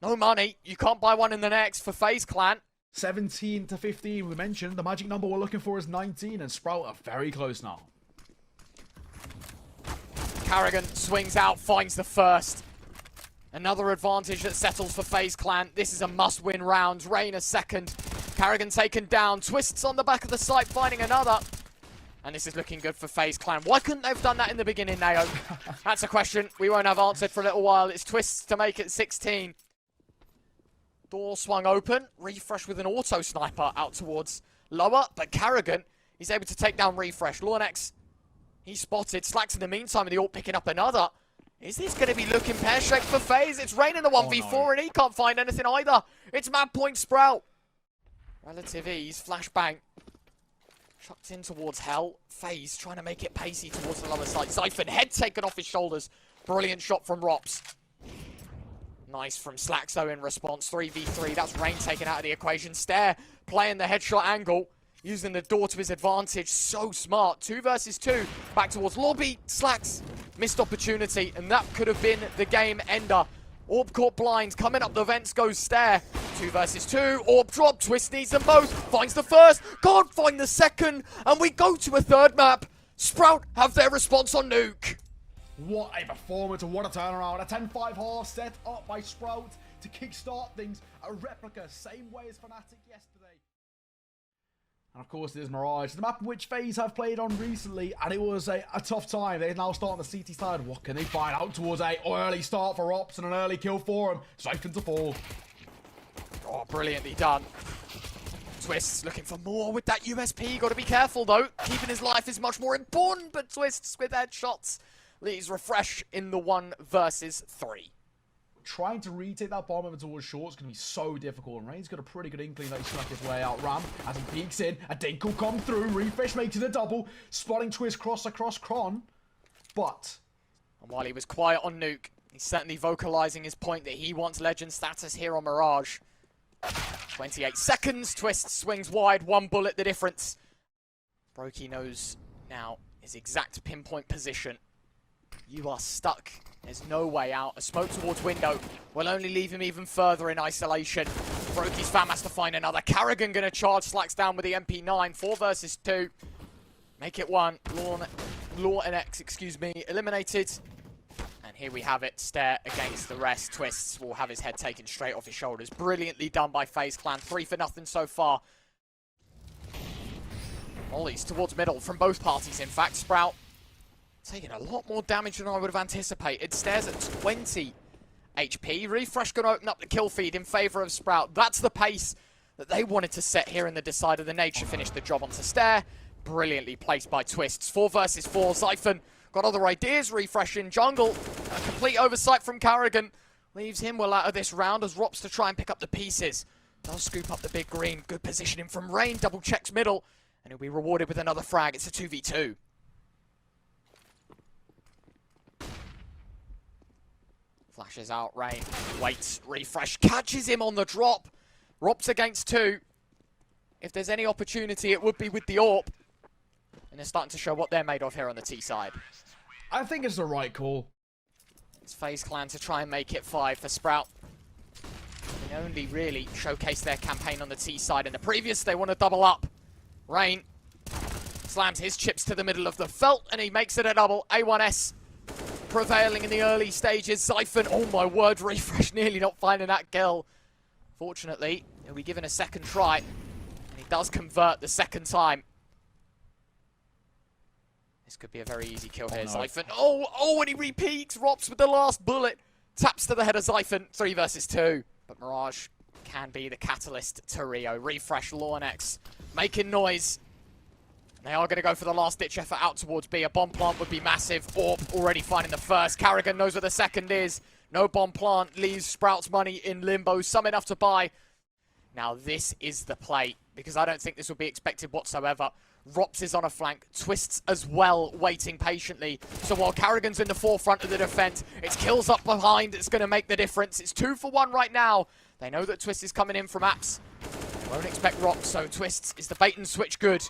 No money. You can't buy one in the next for FaZe Clan. 17-15, we mentioned. The magic number we're looking for is 19, and Sprout are very close now. Karrigan swings out, finds the first. Another advantage that settles for FaZe Clan. This is a must-win round. Rain a second. Karrigan taken down. Twists on the back of the site, finding another. And this is looking good for FaZe Clan. Why couldn't they have done that in the beginning, Nao? That's a question we won't have answered for a little while. It's Twists to make it 16. Door swung open. Refresh with an auto sniper out towards lower. But Karrigan, he's able to take down Refresh. Lornex He's spotted. Slacks in the meantime, and the AWP picking up another. Is this going to be looking pear-shaped for FaZe? It's Rain in the 1v4, no. and he can't find anything either. It's Mad Point Sprout. Relative ease, flashbang. Chucked in towards Hell. FaZe trying to make it pacey towards the lower side. Zyphon, head taken off his shoulders. Brilliant shot from Rops. Nice from Slacks though in response. 3v3, that's Rain taken out of the equation. Stare, playing the headshot angle. Using the door to his advantage. So smart. 2 versus 2. Back towards Lobby. Slacks. Missed opportunity. And that could have been the game ender. Orb caught blind. Coming up the vents goes Stare. 2 versus 2. Orb drop. Twist needs them both. Finds the first. Can't find the second. And we go to a third map. Sprout have their response on Nuke. What a performance and what a turnaround. A 10-5 half set up by Sprout to kickstart things. A replica, same way as Fnatic yesterday. And of course, there's Mirage, the map which FaZe have played on recently, and it was a tough time. They're now starting the CT side. What can they find out towards a early start for Ops and an early kill for him? Zyphon to fall. Oh, brilliantly done. Twists looking for more with that USP. Got to be careful, though. Keeping his life is much more important, but Twists with headshots leaves Refresh in the 1 versus 3. Trying to retake that bomb over towards short is going to be so difficult. And Rain's got a pretty good inkling that he snuck his way out. Ram, as he peeks in, a dink will come through. Refresh makes it a double. Spotting Twist cross across Kron. But... and while he was quiet on Nuke, he's certainly vocalizing his point that he wants legend status here on Mirage. 28 seconds. Twist swings wide. 1 bullet the difference. Brokey knows now his exact pinpoint position. You are stuck. There's no way out. A smoke towards window will only leave him even further in isolation. Brokey's fam has to find another. Carrigan gonna charge. Slacks down with the MP9. 4 versus 2. Make it 1. Law and X, excuse me, eliminated. And here we have it. Stare against the rest. Twists will have his head taken straight off his shoulders. Brilliantly done by FaZe Clan. 3 for nothing so far. Ollies towards middle from both parties, in fact. Sprout taking a lot more damage than I would have anticipated. Stares at 20 HP. Refresh going to open up the kill feed in favour of Sprout. That's the pace that they wanted to set here in the Decider. The nade should finish the job onto Stare. Brilliantly placed by Twists. 4 versus 4. Zyphon got other ideas. Refresh in jungle. A complete oversight from Carrigan. Leaves him well out of this round as Rops to try and pick up the pieces. They'll scoop up the big green. Good positioning from Rain. Double checks middle. And he'll be rewarded with another frag. It's a 2v2. Flashes out, Rain, waits, Refresh, catches him on the drop. Rops against 2. If there's any opportunity, it would be with the AWP. And they're starting to show what they're made of here on the T side. I think it's the right call. It's FaZe Clan to try and make it 5 for Sprout. They only really showcased their campaign on the T side. In the previous, they want to double up. Rain slams his chips to the middle of the felt, and he makes it a double. A1S prevailing in the early stages. Zyphon, oh my word, Refresh nearly not finding that kill. Fortunately, he'll be given a second try, and he does convert the second time. This could be a very easy kill here. No. Zyphon, oh, and he repeats. Rops with the last bullet. Taps to the head of Zyphon. 3 versus 2. But Mirage can be the catalyst to RIO. Refresh, Lornex making noise. They are going to go for the last-ditch effort out towards B. A bomb plant would be massive. AWP already finding the first. Carrigan knows where the second is. No bomb plant leaves Sprout's money in limbo. Some enough to buy. Now, this is the play, because I don't think this will be expected whatsoever. Rops is on a flank. Twists as well, waiting patiently. So while Carrigan's in the forefront of the defense, it's kills up behind. It's going to make the difference. It's 2 for 1 right now. They know that Twist is coming in from apps. Won't expect Rops, so Twists is the bait and switch good.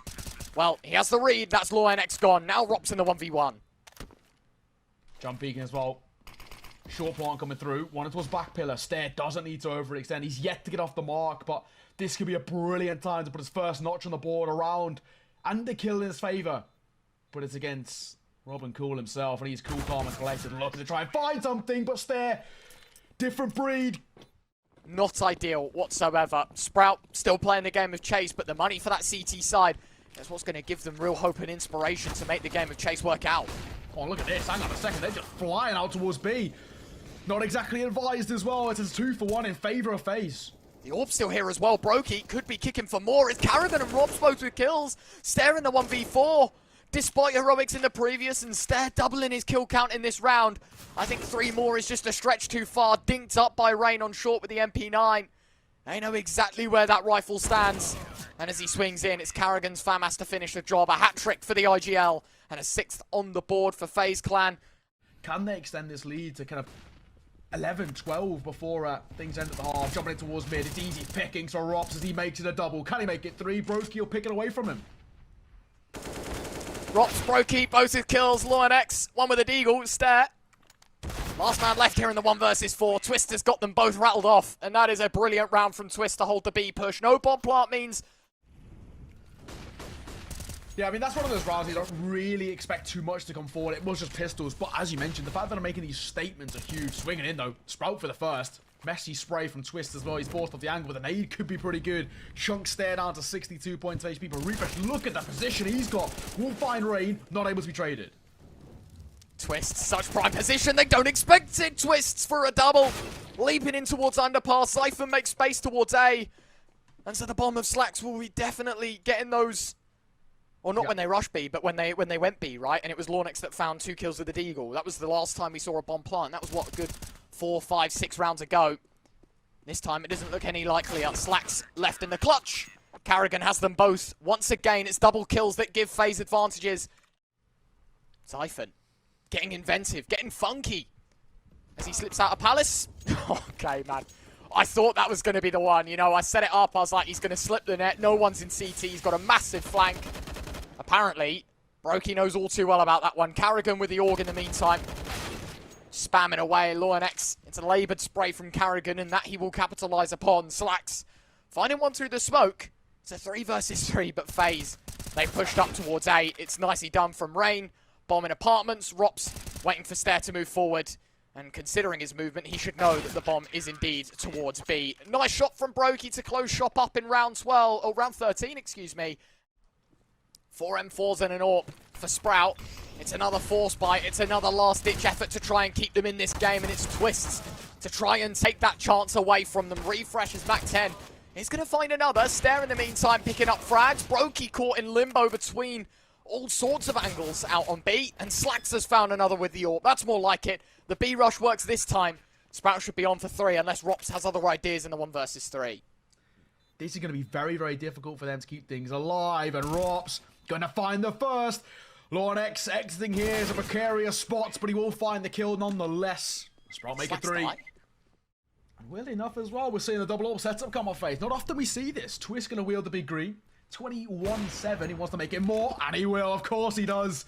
Well, he has the read. That's Law NX gone. Now Rops in the 1v1. Jump peeking as well. Short plant coming through. One towards back pillar. Stare doesn't need to overextend. He's yet to get off the mark, but this could be a brilliant time to put his first notch on the board around and the kill in his favour. But it's against Robin Cool himself, and he's cool, calm, and collected, and looking to try and find something, but Stare, different breed. Not ideal whatsoever. Sprout still playing the game of chase, but the money for that CT side, that's what's going to give them real hope and inspiration to make the game of chase work out. Oh, look at this. Hang on a second. They're just flying out towards B. Not exactly advised as well. It's a 2 for 1 in favour of FaZe. The AWP's still here as well. Brokey could be kicking for more. It's Carrigan and Rob both with kills. Stare in the 1v4. despite heroics in the previous, and Stair doubling his kill count in this round. I think 3 more is just a stretch too far. Dinked up by Rain on short with the MP9. They know exactly where that rifle stands. And as he swings in, it's Karrigan's FAMAS to finish the job. A hat-trick for the IGL, and a 6th on the board for FaZe Clan. Can they extend this lead to kind of 11, 12 before things end at the half? Jumping in towards mid, it's easy pickings for Rops as he makes it a double. Can he make it 3? Brokey will pick it away from him. Rops, Brokey, both his kills. Lornex, one with a deagle, Stair. Last man left here in the 1 versus 4. Twister's got them both rattled off, and that is a brilliant round from Twist to hold the B push. No bomb plant means... Yeah, I mean, that's one of those rounds you don't really expect too much to come forward. It was just pistols, but as you mentioned, the fact that I'm making these statements are huge. Swinging in, though. Sprout for the first. Messy spray from Twist as well. He's forced off the angle with an aid. Could be pretty good. Chunk Stair down to 62 points of HP, but Refresh, look at the position he's got. Will find Rain, not able to be traded. Twist, such prime position, they don't expect it. Twists for a double. Leaping in towards underpass. Zypher makes space towards A. And so the bomb of Slacks will be definitely getting those... Or not when they rushed B, but when they went B, right? And it was Lornex that found 2 kills with the deagle. That was the last time we saw a bomb plant. That was, what, a good 4, 5, 6 rounds ago. This time it doesn't look any likelier. Slacks left in the clutch. Karrigan has them both. Once again, it's double kills that give FaZe advantages. Zypher getting inventive, getting funky. As he slips out of Palace. Okay, man. I thought that was going to be the one. You know, I set it up. I was like, he's going to slip the net. No one's in CT. He's got a massive flank. Apparently, Brokey knows all too well about that one. Karrigan with the AUG in the meantime. Spamming away. Lornex. It's a laboured spray from Karrigan, and that he will capitalise upon. Slacks finding one through the smoke. It's a 3 versus 3, but FaZe, they pushed up towards A. It's nicely done from Rain. Bombing apartments. Rops waiting for Stair to move forward. And considering his movement, he should know that the bomb is indeed towards B. Nice shot from Brokey to close shop up in round 12. Oh, round 13, excuse me. 4 M4s and an AWP for Sprout. It's another force bite. It's another last-ditch effort to try and keep them in this game. And it's Twists to try and take that chance away from them. Refresh is Mac 10. He's going to find another. Stair in the meantime picking up frags. Brokey caught in limbo between all sorts of angles out on B. And Slacks has found another with the AWP. That's more like it. The B rush works this time. Sprout should be on for 3 unless Rops has other ideas in the 1 versus 3. This is going to be very, very difficult for them to keep things alive. And Rops going to find the first. Lornex exiting here is a precarious spot, but he will find the kill nonetheless. Sprout make it 3. And weirdly enough as well, we're seeing the double AWP setup come off FaZe. Not often we see this. Twist going to wield the big green. 21-7. He wants to make it more, and he will. Of course he does.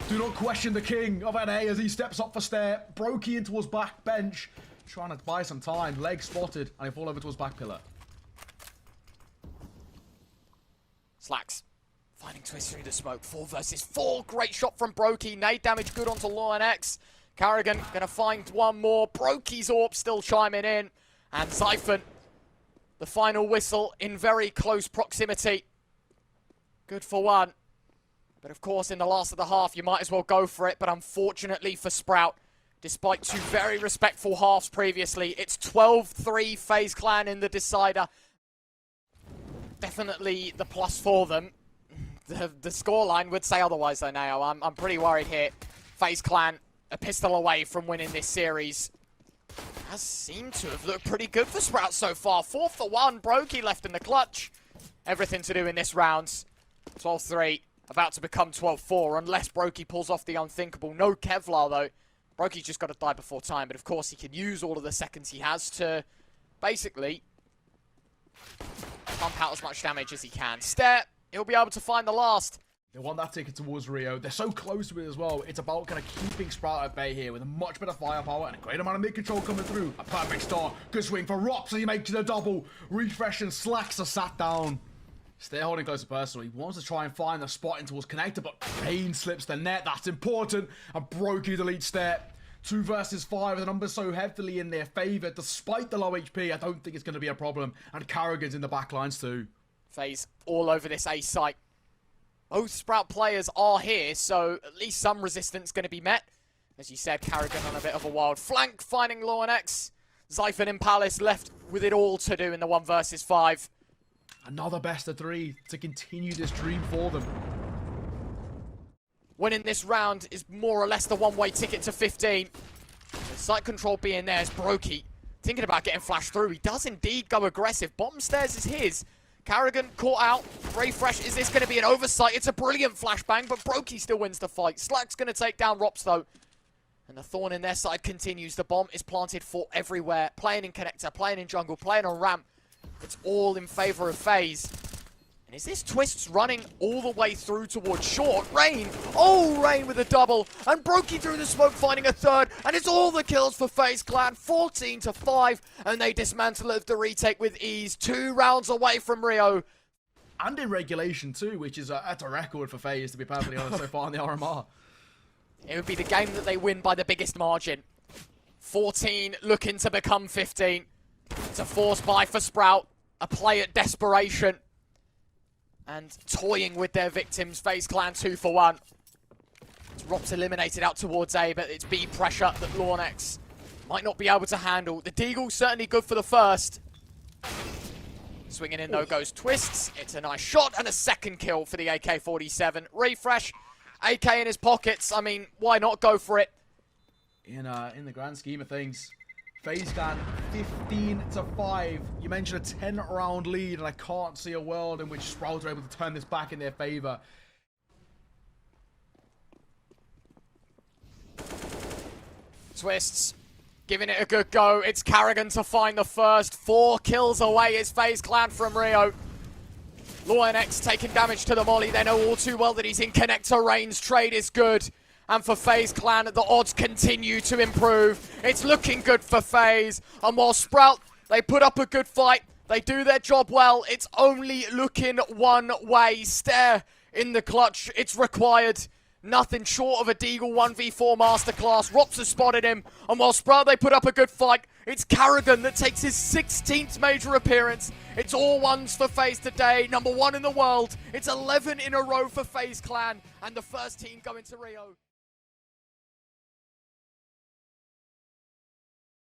Do not question the king of NA as he steps up for Stair. Brokey in towards back bench. Trying to buy some time. Leg spotted, and he fall over towards back pillar. Slacks finding Twist through the smoke. 4 versus 4. Great shot from Brokey. Nade damage good onto Lornex. Karrigan going to find one more. Brokey's AWP still chiming in. And Zypher, the final whistle in very close proximity. Good for one. But of course, in the last of the half, you might as well go for it. But unfortunately for Sprout, despite 2 very respectful halves previously, it's 12-3 FaZe Clan in the decider. Definitely the plus for them. The scoreline would say otherwise, though, now. I'm pretty worried here. FaZe Clan, a pistol away from winning this series. Has seemed to have looked pretty good for Sprout so far. 4 for 1. Brokey left in the clutch. Everything to do in this round. 12-3. About to become 12-4 unless Brokey pulls off the unthinkable. No Kevlar, though. Brokey's just got to die before time. But, of course, he can use all of the seconds he has to basically pump out as much damage as he can. Stair, he'll be able to find the last. They want that ticket towards Rio. They're so close to it as well. It's about kind of keeping Sprout at bay here with a much better firepower and a great amount of mid-control coming through. A perfect start. Good swing for Rops, and he makes it a double. Refresh and Slacks are sat down. Stair holding close to personal. He wants to try and find the spot in towards connector, but Pain slips the net. That's important. And Brokey deletes Stair. 2 versus 5. The numbers so heavily in their favor. Despite the low HP, I don't think it's going to be a problem. And Karrigan's in the backlines too. FaZe all over this A site. Both Sprout players are here, so at least some resistance going to be met. As you said, Karrigan on a bit of a wild flank, finding Lornex. Zypher and Palace left with it all to do in the 1 versus 5. Another best of 3 to continue this dream for them. winning this round is more or less the one-way ticket to 15. The site control being there is Brokey. Thinking about getting flashed through. He does indeed go aggressive. Bottom stairs is his. Carrigan caught out. Refresh, is this going to be an oversight? It's a brilliant flashbang, but Brokey still wins the fight. Slack's going to take down Rops, though. And the Thorn in their side continues. The bomb is planted for everywhere. Playing in connector, playing in jungle, playing on ramp. It's all in favor of FaZe. And is this Twists running all the way through towards short? Rain! Oh, Rain with a double. And Brokey through the smoke finding a third. And it's all the kills for FaZe Clan. 14-5. And they dismantle the retake with ease. 2 rounds away from RIO. And in regulation too, which is that's a record for FaZe, to be perfectly honest, so far in the RMR. It would be the game that they win by the biggest margin. 14 looking to become 15. It's a force buy for Sprout. A play at desperation. And toying with their victims. FaZe Clan 2 for 1. It's Rops eliminated out towards A, but it's B pressure that Lornex might not be able to handle. The Deagle's certainly good for the first. Swinging in though goes Twists. It's a nice shot and a second kill for the AK-47. Refresh. AK in his pockets. I mean, why not go for it? In the grand scheme of things, FaZe Clan 15-5. You mentioned a 10-round lead, and I can't see a world in which Sprout are able to turn this back in their favor. Twists giving it a good go. It's Carrigan to find the first. 4 kills away is FaZe Clan from RIO. Lornex taking damage to the molly. They know all too well that he's in connector range. Trade is good. And for FaZe Clan, the odds continue to improve. It's looking good for FaZe. And while Sprout, they put up a good fight. They do their job well. It's only looking one way. Stare in the clutch. It's required. Nothing short of a Deagle 1v4 masterclass. Rops has spotted him. And while Sprout, they put up a good fight. It's Carrigan that takes his 16th major appearance. It's all ones for FaZe today. Number 1 in the world. It's 11 in a row for FaZe Clan. And the first team going to RIO.